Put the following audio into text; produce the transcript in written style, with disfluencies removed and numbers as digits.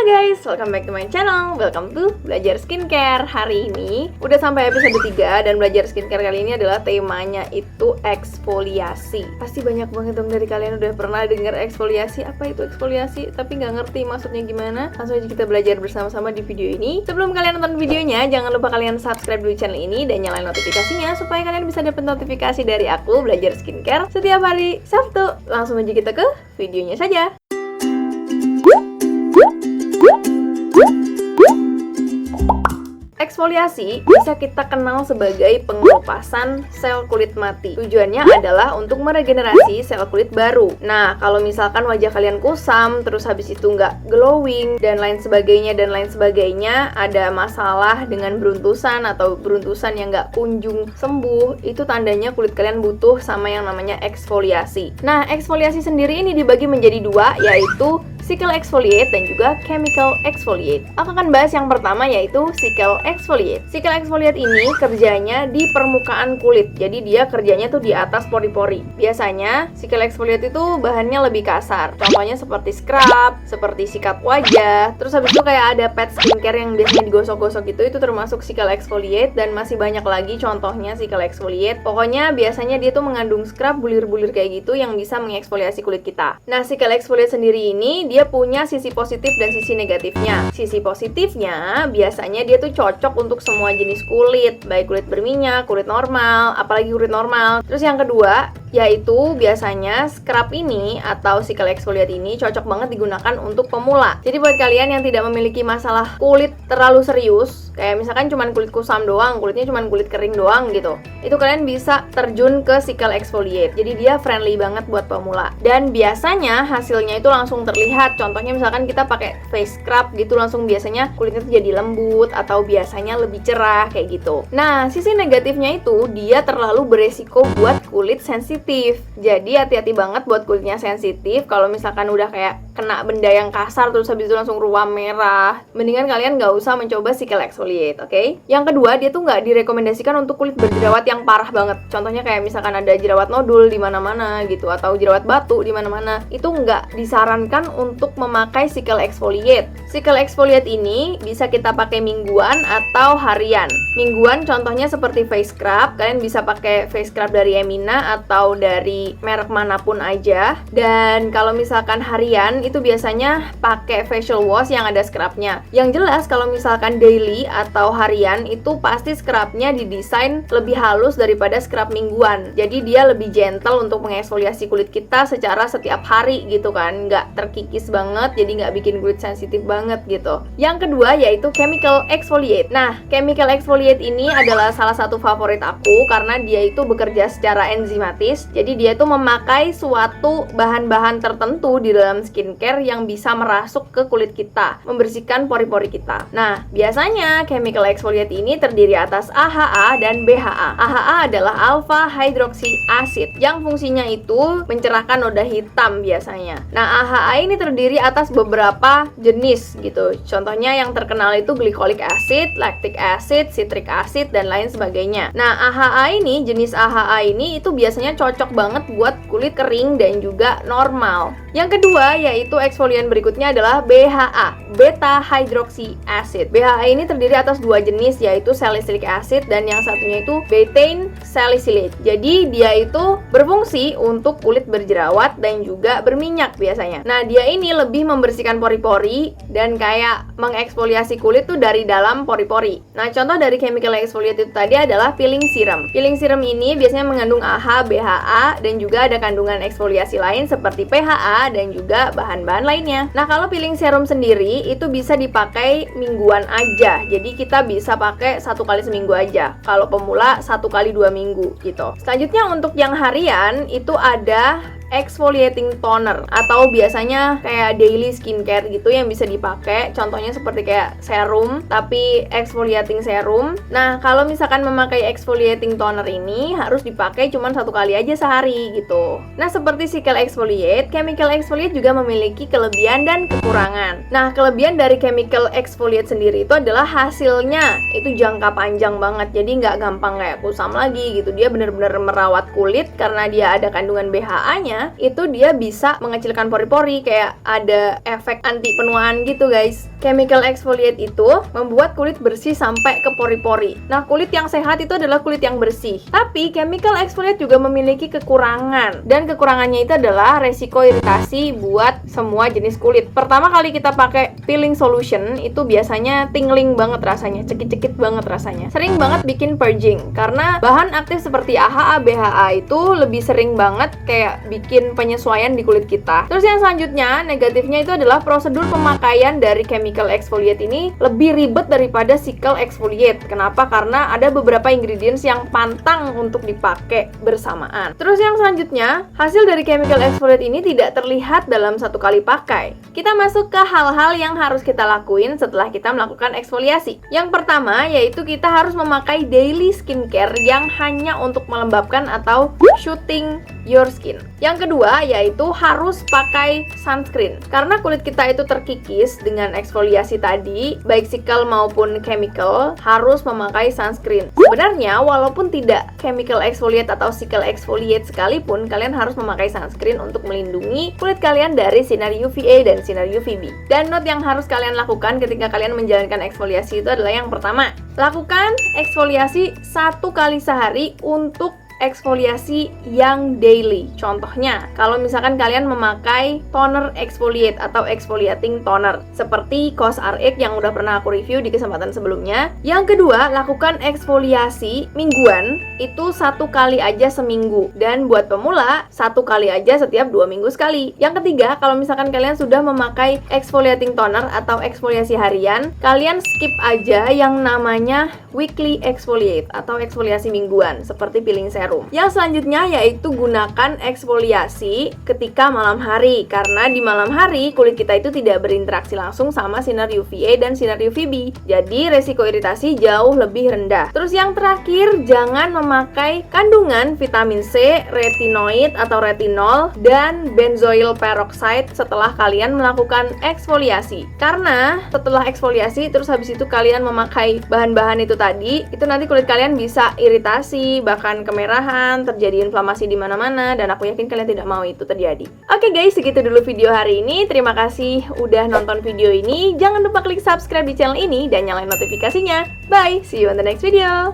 guys, welcome back to my channel. Welcome to Belajar Skincare. Hari ini udah sampai episode 3 dan Belajar Skincare kali ini adalah temanya itu eksfoliasi. Pasti banyak banget dong dari kalian udah pernah dengar eksfoliasi. Apa itu eksfoliasi? Tapi nggak ngerti maksudnya gimana. Langsung aja kita belajar bersama-sama di video ini. Sebelum kalian nonton videonya, jangan lupa kalian subscribe dulu channel ini dan nyalain notifikasinya supaya kalian bisa dapat notifikasi dari aku Belajar Skincare setiap hari Sabtu. Langsung aja kita ke videonya saja. Eksfoliasi bisa kita kenal sebagai pengelupasan sel kulit mati. Tujuannya adalah untuk meregenerasi sel kulit baru. Nah, kalau misalkan wajah kalian kusam, terus habis itu nggak glowing, dan lain sebagainya, ada masalah dengan beruntusan atau beruntusan yang nggak kunjung sembuh, itu tandanya kulit kalian butuh sama yang namanya eksfoliasi. Nah, eksfoliasi sendiri ini dibagi menjadi dua, yaitu cycle exfoliate dan juga chemical exfoliate. Aku akan bahas yang pertama yaitu cycle exfoliate. Cycle exfoliate ini kerjanya di permukaan kulit. Jadi dia kerjanya tuh di atas pori-pori. Biasanya cycle exfoliate itu bahannya lebih kasar. Contohnya seperti scrub, seperti sikat wajah. Terus habis itu kayak ada pad skincare yang biasanya digosok-gosok itu termasuk cycle exfoliate, dan masih banyak lagi contohnya cycle exfoliate. Pokoknya biasanya dia tuh mengandung scrub bulir-bulir kayak gitu yang bisa mengeksfoliasi kulit kita. Nah, cycle exfoliate sendiri ini dia punya sisi positif dan sisi negatifnya. Sisi positifnya biasanya dia tuh cocok untuk semua jenis kulit, baik kulit berminyak, kulit normal, apalagi kulit normal. Terus yang kedua, yaitu biasanya scrub ini atau cycle exfoliate ini cocok banget digunakan untuk pemula. Jadi buat kalian yang tidak memiliki masalah kulit terlalu serius, kayak misalkan cuman kulit kusam doang, kulitnya cuman kulit kering doang gitu, itu kalian bisa terjun ke cycle exfoliate. Jadi dia friendly banget buat pemula. Dan biasanya hasilnya itu langsung terlihat. Contohnya misalkan kita pakai face scrub gitu, langsung biasanya kulitnya tuh jadi lembut atau biasanya lebih cerah kayak gitu. Nah, sisi negatifnya itu dia terlalu beresiko buat kulit sensitif. Jadi hati-hati banget buat kulitnya sensitif. Kalau misalkan udah kayak kena benda yang kasar terus habis itu langsung ruam merah, mendingan kalian nggak usah mencoba cycle exfoliate, oke? Yang kedua, dia tuh nggak direkomendasikan untuk kulit berjerawat yang parah banget. Contohnya kayak misalkan ada jerawat nodul di mana-mana gitu, atau jerawat batu di mana-mana. Itu nggak disarankan untuk memakai cycle exfoliate. Cycle exfoliate ini bisa kita pakai mingguan atau harian. Mingguan contohnya seperti face scrub, kalian bisa pakai face scrub dari Emina atau dari merek manapun aja. Dan kalau misalkan harian itu biasanya pakai facial wash yang ada scrubnya. Yang jelas kalau misalkan daily atau harian itu pasti scrubnya didesain lebih halus daripada scrub mingguan. Jadi dia lebih gentle untuk mengeksfoliasi kulit kita secara setiap hari gitu kan, nggak terkikis banget, jadi nggak bikin kulit sensitif banget gitu. Yang kedua yaitu chemical exfoliate. Nah, chemical exfoliate ini adalah salah satu favorit aku karena dia itu bekerja secara enzimatis. Jadi dia tuh memakai suatu bahan-bahan tertentu di dalam skincare yang bisa merasuk ke kulit kita, membersihkan pori-pori kita. Nah, biasanya chemical exfoliate ini terdiri atas AHA dan BHA. AHA adalah alpha hydroxy acid yang fungsinya itu mencerahkan noda hitam biasanya. Nah, AHA ini terdiri atas beberapa jenis gitu. Contohnya yang terkenal itu glycolic acid, lactic acid, citric acid, dan lain sebagainya. Nah, AHA ini, jenis AHA ini itu biasanya cocok banget buat kulit kering dan juga normal. Yang kedua yaitu eksfolian berikutnya adalah BHA, beta hydroxy acid. BHA ini terdiri atas dua jenis yaitu salicylic acid dan yang satunya itu betaine salicylate. Jadi dia itu berfungsi untuk kulit berjerawat dan juga berminyak biasanya. Nah, dia ini lebih membersihkan pori-pori dan kayak mengeksfoliasi kulit tuh dari dalam pori-pori. Nah, contoh dari chemical exfoliate itu tadi adalah peeling serum. Peeling serum ini biasanya mengandung AHA, BHA, dan juga ada kandungan eksfoliasi lain seperti PHA dan juga bahan-bahan lainnya. Nah, kalau peeling serum sendiri itu bisa dipakai mingguan aja. Jadi kita bisa pakai 1 kali seminggu aja. Kalau pemula 1 kali 2 minggu gitu. Selanjutnya untuk yang harian itu ada exfoliating toner atau biasanya kayak daily skincare gitu yang bisa dipakai. Contohnya seperti kayak serum tapi exfoliating serum. Nah, kalau misalkan memakai exfoliating toner ini harus dipakai cuma 1 kali aja sehari gitu. Nah, seperti cycle exfoliate, chemical exfoliate juga memiliki kelebihan dan kekurangan. Nah, kelebihan dari chemical exfoliate sendiri itu adalah hasilnya itu jangka panjang banget. Jadi nggak gampang kayak kusam lagi gitu. Dia bener-bener merawat kulit karena dia ada kandungan BHA-nya. Selainnya, itu dia bisa mengecilkan pori-pori, kayak ada efek anti penuaan gitu guys. Chemical exfoliate itu membuat kulit bersih sampai ke pori-pori. Nah, kulit yang sehat itu adalah kulit yang bersih. Tapi chemical exfoliate juga memiliki kekurangan. Dan kekurangannya itu adalah resiko iritasi buat semua jenis kulit. Pertama kali kita pakai peeling solution itu biasanya tingling banget rasanya, cekit-cekit banget rasanya. Sering banget bikin purging karena bahan aktif seperti AHA, BHA itu lebih sering banget kayak bikin penyesuaian di kulit kita. Terus yang selanjutnya, negatifnya itu adalah prosedur pemakaian dari chemical exfoliate ini lebih ribet daripada cycle exfoliate. Kenapa? Karena ada beberapa ingredients yang pantang untuk dipakai bersamaan. Terus yang selanjutnya, hasil dari chemical exfoliate ini tidak terlihat dalam satu kali pakai. Kita masuk ke hal-hal yang harus kita lakuin setelah kita melakukan eksfoliasi. Yang pertama, yaitu kita harus memakai daily skincare yang hanya untuk melembabkan atau shooting your skin. Yang kedua, yaitu harus pakai sunscreen. Karena kulit kita itu terkikis dengan eksfoliasi tadi, baik cycle maupun chemical, harus memakai sunscreen. Sebenarnya, walaupun tidak chemical exfoliate atau cycle exfoliate sekalipun, kalian harus memakai sunscreen untuk melindungi kulit kalian dari sinar UVA dan sinar UVB. Dan note yang harus kalian lakukan ketika kalian menjalankan eksfoliasi itu adalah yang pertama, lakukan eksfoliasi 1 kali sehari untuk eksfoliasi yang daily. Contohnya, kalau misalkan kalian memakai toner exfoliate atau exfoliating toner seperti COSRX yang udah pernah aku review di kesempatan sebelumnya. Yang kedua, lakukan eksfoliasi mingguan itu 1 kali aja seminggu, dan buat pemula 1 kali aja setiap 2 minggu sekali. Yang ketiga, kalau misalkan kalian sudah memakai exfoliating toner atau eksfoliasi harian, kalian skip aja yang namanya weekly exfoliate atau eksfoliasi mingguan seperti peeling serum. Yang selanjutnya yaitu gunakan eksfoliasi ketika malam hari, karena di malam hari kulit kita itu tidak berinteraksi langsung sama sinar UVA dan sinar UVB, jadi resiko iritasi jauh lebih rendah. Terus yang terakhir, jangan memakai kandungan vitamin C, retinoid atau retinol, dan benzoyl peroxide setelah kalian melakukan eksfoliasi. Karena setelah eksfoliasi terus habis itu kalian memakai bahan-bahan itu tadi, itu nanti kulit kalian bisa iritasi, bahkan kemerahan, terjadi inflamasi di mana-mana, dan aku yakin kalian tidak mau itu terjadi. Oke guys, segitu dulu video hari ini. Terima kasih udah nonton video ini. Jangan lupa klik subscribe di channel ini dan nyalain notifikasinya. Bye, see you on the next video.